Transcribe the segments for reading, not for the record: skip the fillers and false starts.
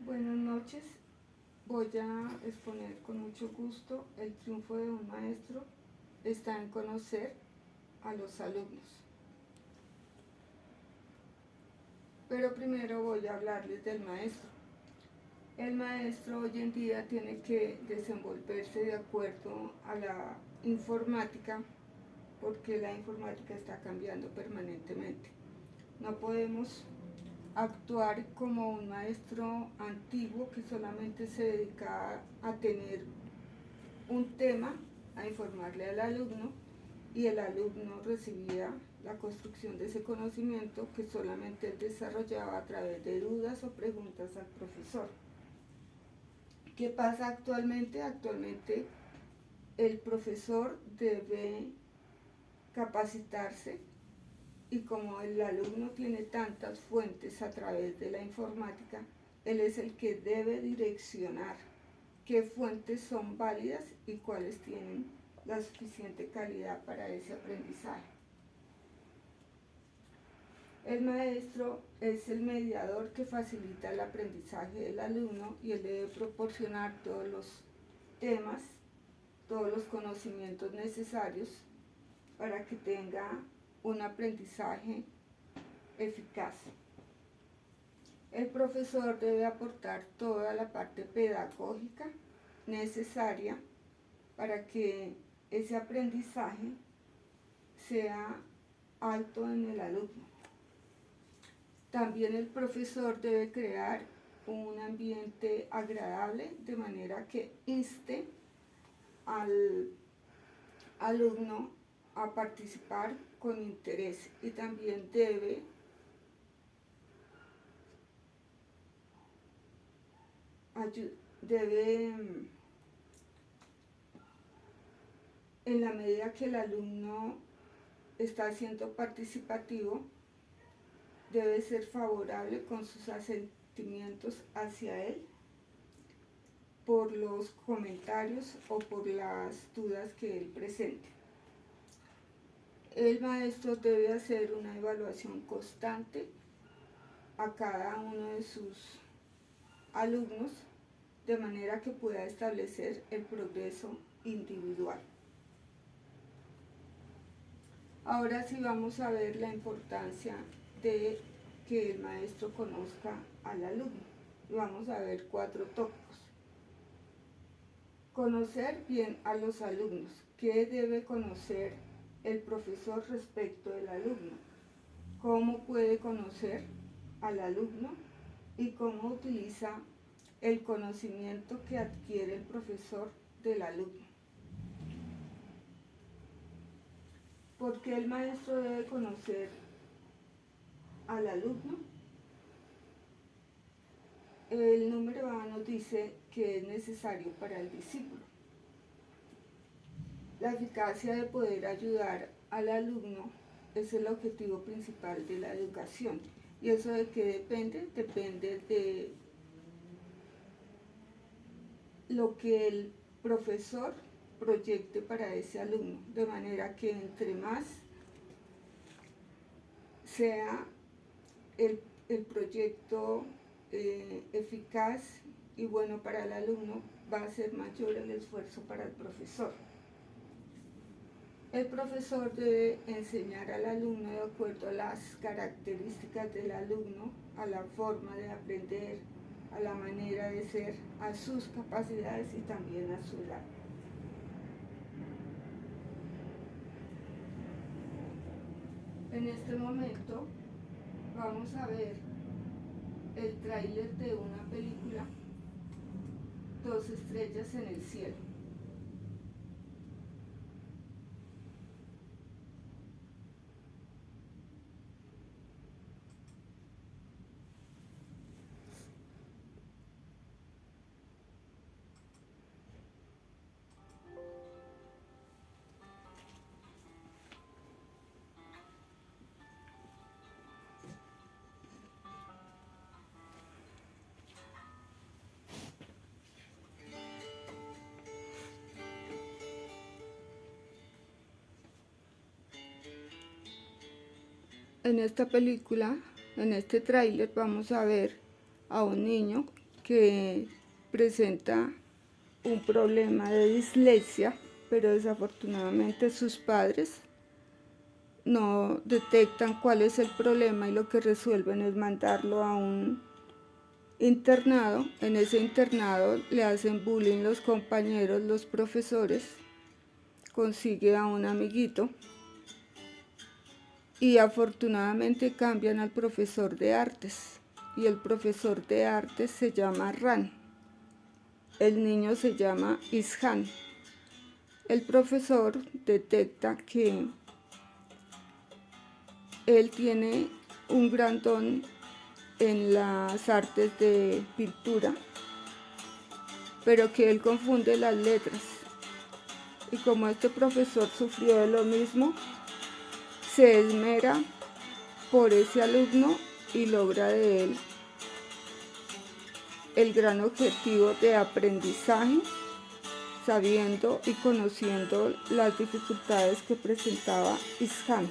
Buenas noches. Voy a exponer con mucho gusto el triunfo de un maestro está en conocer a los alumnos. Pero primero voy a hablarles del maestro. El maestro hoy en día tiene que desenvolverse de acuerdo a la informática porque la informática está cambiando permanentemente. No podemos actuar como un maestro antiguo que solamente se dedicaba a tener un tema, a informarle al alumno y el alumno recibía la construcción de ese conocimiento que solamente él desarrollaba a través de dudas o preguntas al profesor. ¿Qué pasa actualmente? Actualmente el profesor debe capacitarse y como el alumno tiene tantas fuentes a través de la informática, él es el que debe direccionar qué fuentes son válidas y cuáles tienen la suficiente calidad para ese aprendizaje. El maestro es el mediador que facilita el aprendizaje del alumno y él debe proporcionar todos los temas, todos los conocimientos necesarios para que tenga un aprendizaje eficaz. El profesor debe aportar toda la parte pedagógica necesaria para que ese aprendizaje sea alto en el alumno. También el profesor debe crear un ambiente agradable de manera que inste al alumno a participar con interés y también debe en la medida que el alumno está siendo participativo, debe ser favorable con sus asentimientos hacia él por los comentarios o por las dudas que él presente. El maestro debe hacer una evaluación constante a cada uno de sus alumnos de manera que pueda establecer el progreso individual. Ahora sí vamos a ver la importancia de que el maestro conozca al alumno. Y vamos a ver 4 tópicos. Conocer bien a los alumnos. ¿Qué debe conocer el profesor respecto del alumno? ¿Cómo puede conocer al alumno? Y cómo utiliza el conocimiento que adquiere el profesor del alumno. ¿Por qué el maestro debe conocer al alumno? El número A nos dice que es necesario para el discípulo. La eficacia de poder ayudar al alumno es el objetivo principal de la educación. ¿Y eso de qué depende? Depende de lo que el profesor proyecte para ese alumno, de manera que entre más sea el proyecto eficaz y bueno para el alumno, va a ser mayor el esfuerzo para el profesor. El profesor debe enseñar al alumno de acuerdo a las características del alumno, a la forma de aprender, a la manera de ser, a sus capacidades y también a su edad. En este momento vamos a ver el tráiler de una película, 2 estrellas en el cielo. En esta película, en este tráiler, vamos a ver a un niño que presenta un problema de dislexia, pero desafortunadamente sus padres no detectan cuál es el problema y lo que resuelven es mandarlo a un internado. En ese internado le hacen bullying los compañeros, los profesores, consigue a un amiguito y afortunadamente cambian al profesor de artes y el profesor de artes se llama Ran, el niño se llama Ishan. El profesor detecta que él tiene un gran don en las artes de pintura, pero que él confunde las letras. Y como este profesor sufrió de lo mismo, se esmera por ese alumno y logra de él el gran objetivo de aprendizaje, sabiendo y conociendo las dificultades que presentaba Ishan.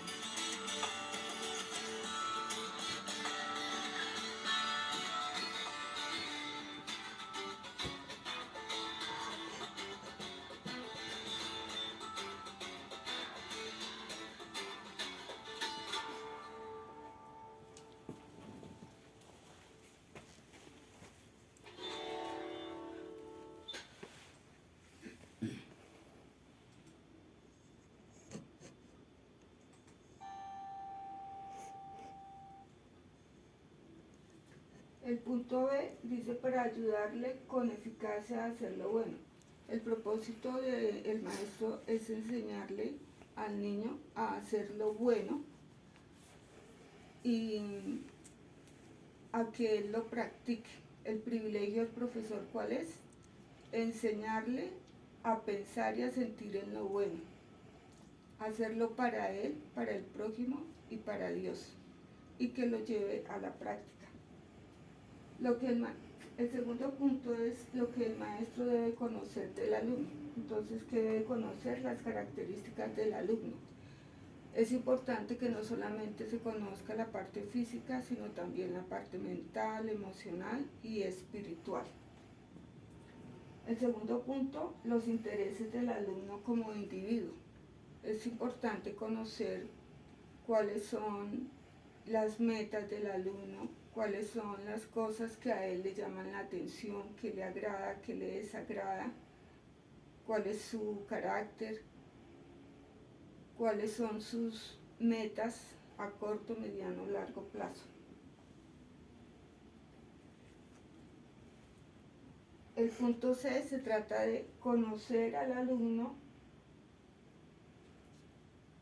El punto B dice para ayudarle con eficacia a hacer lo bueno. El propósito del maestro es enseñarle al niño a hacer lo bueno y a que él lo practique. El privilegio del profesor, ¿cuál es? Enseñarle a pensar y a sentir en lo bueno, hacerlo para él, para el prójimo y para Dios, y que lo lleve a la práctica. El segundo punto es lo que el maestro debe conocer del alumno. Entonces, ¿qué debe conocer? Las características del alumno. Es importante que no solamente se conozca la parte física, sino también la parte mental, emocional y espiritual. El segundo punto, los intereses del alumno como individuo. Es importante conocer cuáles son las metas del alumno, cuáles son las cosas que a él le llaman la atención, que le agrada, que le desagrada, cuál es su carácter, cuáles son sus metas a corto, mediano, largo plazo. El punto C se trata de conocer al alumno.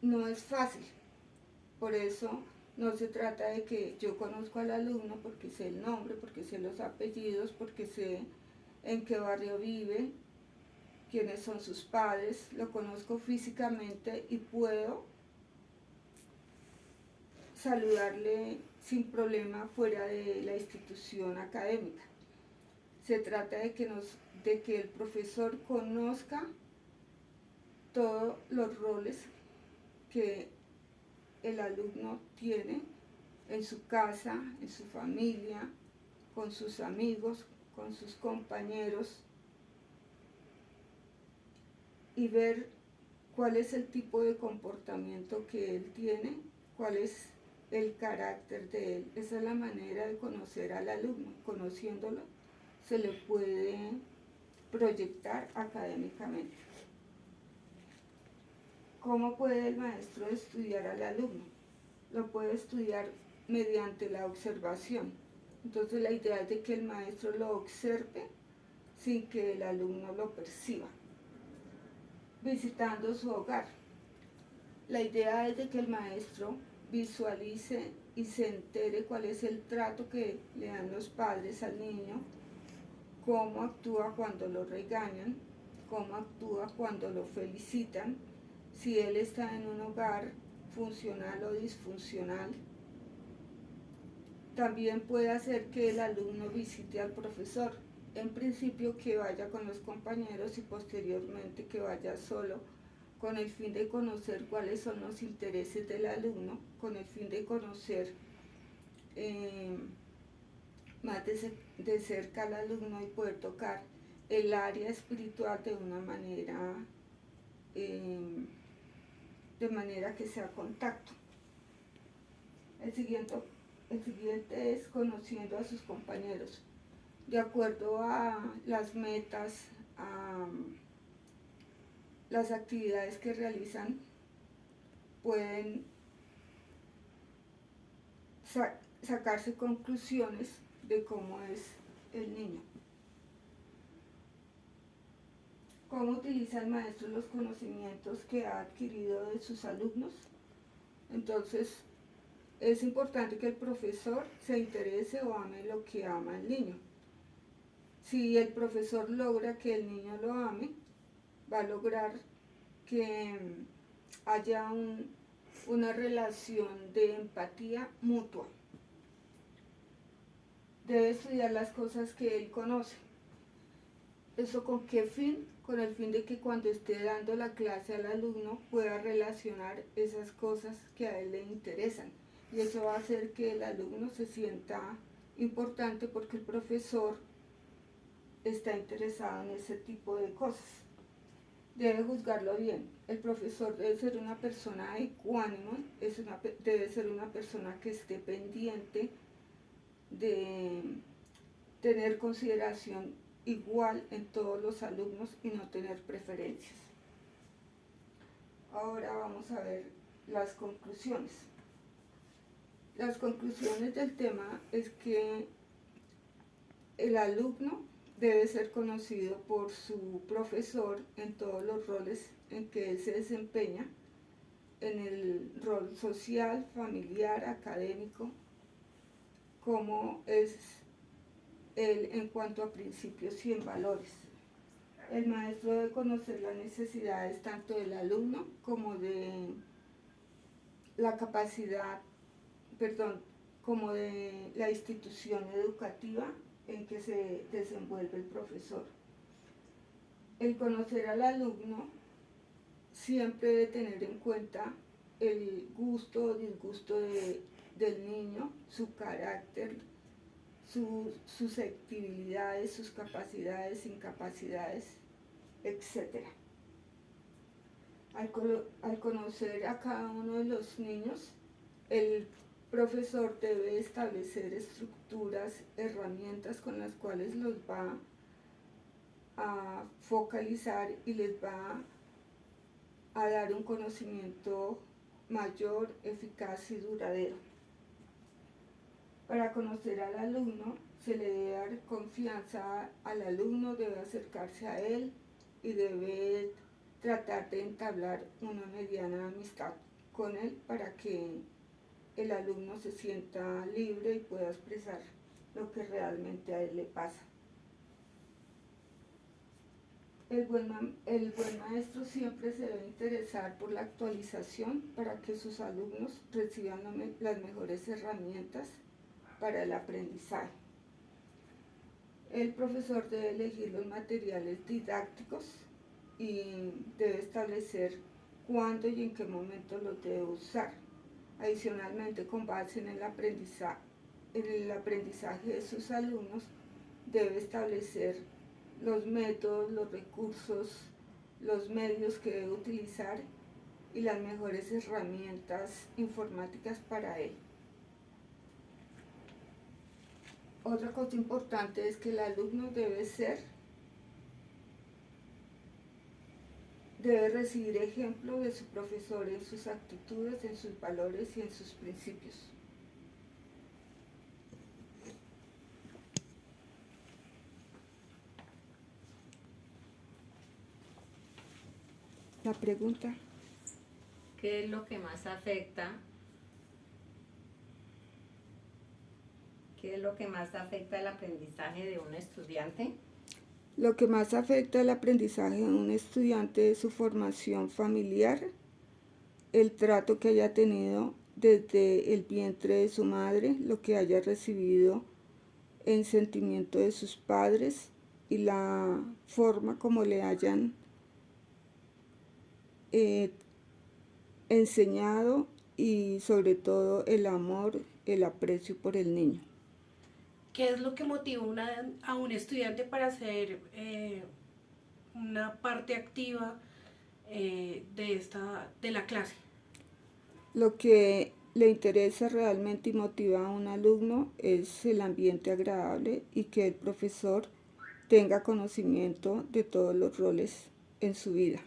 No es fácil, por eso no se trata de que yo conozco al alumno porque sé el nombre, porque sé los apellidos, porque sé en qué barrio vive, quiénes son sus padres, lo conozco físicamente y puedo saludarle sin problema fuera de la institución académica. Se trata de que el profesor conozca todos los roles que el alumno tiene en su casa, en su familia, con sus amigos, con sus compañeros, y ver cuál es el tipo de comportamiento que él tiene, cuál es el carácter de él. Esa es la manera de conocer al alumno. Conociéndolo, se le puede proyectar académicamente. ¿Cómo puede el maestro estudiar al alumno? Lo puede estudiar mediante la observación. Entonces la idea es de que el maestro lo observe sin que el alumno lo perciba. Visitando su hogar. La idea es de que el maestro visualice y se entere cuál es el trato que le dan los padres al niño, cómo actúa cuando lo regañan, cómo actúa cuando lo felicitan, si él está en un hogar funcional o disfuncional. También puede hacer que el alumno visite al profesor, en principio que vaya con los compañeros y posteriormente que vaya solo, con el fin de conocer cuáles son los intereses del alumno, con el fin de conocer más de cerca al alumno y poder tocar el área espiritual de una manera, de manera que sea contacto. El siguiente es conociendo a sus compañeros. De acuerdo a las metas, a las actividades que realizan, pueden sacarse conclusiones de cómo es el niño. ¿Cómo utiliza el maestro los conocimientos que ha adquirido de sus alumnos? Entonces, es importante que el profesor se interese o ame lo que ama el niño. Si el profesor logra que el niño lo ame, va a lograr que haya una relación de empatía mutua. Debe estudiar las cosas que él conoce. ¿Eso con qué fin? Con el fin de que cuando esté dando la clase al alumno pueda relacionar esas cosas que a él le interesan. Y eso va a hacer que el alumno se sienta importante porque el profesor está interesado en ese tipo de cosas. Debe juzgarlo bien. El profesor debe ser una persona ecuánime, debe ser una persona que esté pendiente de tener consideración igual en todos los alumnos y no tener preferencias. Ahora vamos a ver las conclusiones. Las conclusiones del tema es que el alumno debe ser conocido por su profesor en todos los roles en que él se desempeña, en el rol social, familiar, académico, como es él en cuanto a principios y en valores. El maestro debe conocer las necesidades tanto del alumno como de la capacidad, como de la institución educativa en que se desenvuelve el profesor. El conocer al alumno siempre debe tener en cuenta el gusto o disgusto del niño, su carácter, sus susceptibilidades, sus capacidades, incapacidades, etc. Al conocer a cada uno de los niños, el profesor debe establecer estructuras, herramientas con las cuales los va a focalizar y les va a dar un conocimiento mayor, eficaz y duradero. Para conocer al alumno, se le debe dar confianza al alumno, debe acercarse a él y debe tratar de entablar una mediana amistad con él para que el alumno se sienta libre y pueda expresar lo que realmente a él le pasa. El buen maestro siempre se debe interesar por la actualización para que sus alumnos reciban las mejores herramientas para el aprendizaje. El profesor debe elegir los materiales didácticos y debe establecer cuándo y en qué momento los debe usar. Adicionalmente, con base en el aprendizaje de sus alumnos, debe establecer los métodos, los recursos, los medios que debe utilizar y las mejores herramientas informáticas para él. Otra cosa importante es que el alumno debe recibir ejemplo de su profesor en sus actitudes, en sus valores y en sus principios. La pregunta. ¿Qué es lo que más afecta? ¿Qué es lo que más afecta el aprendizaje de un estudiante? Lo que más afecta el aprendizaje de un estudiante es su formación familiar, el trato que haya tenido desde el vientre de su madre, lo que haya recibido en sentimiento de sus padres y la forma como le hayan enseñado y sobre todo el amor, el aprecio por el niño. ¿Qué es lo que motiva a un estudiante para ser una parte activa de la clase? Lo que le interesa realmente y motiva a un alumno es el ambiente agradable y que el profesor tenga conocimiento de todos los roles en su vida.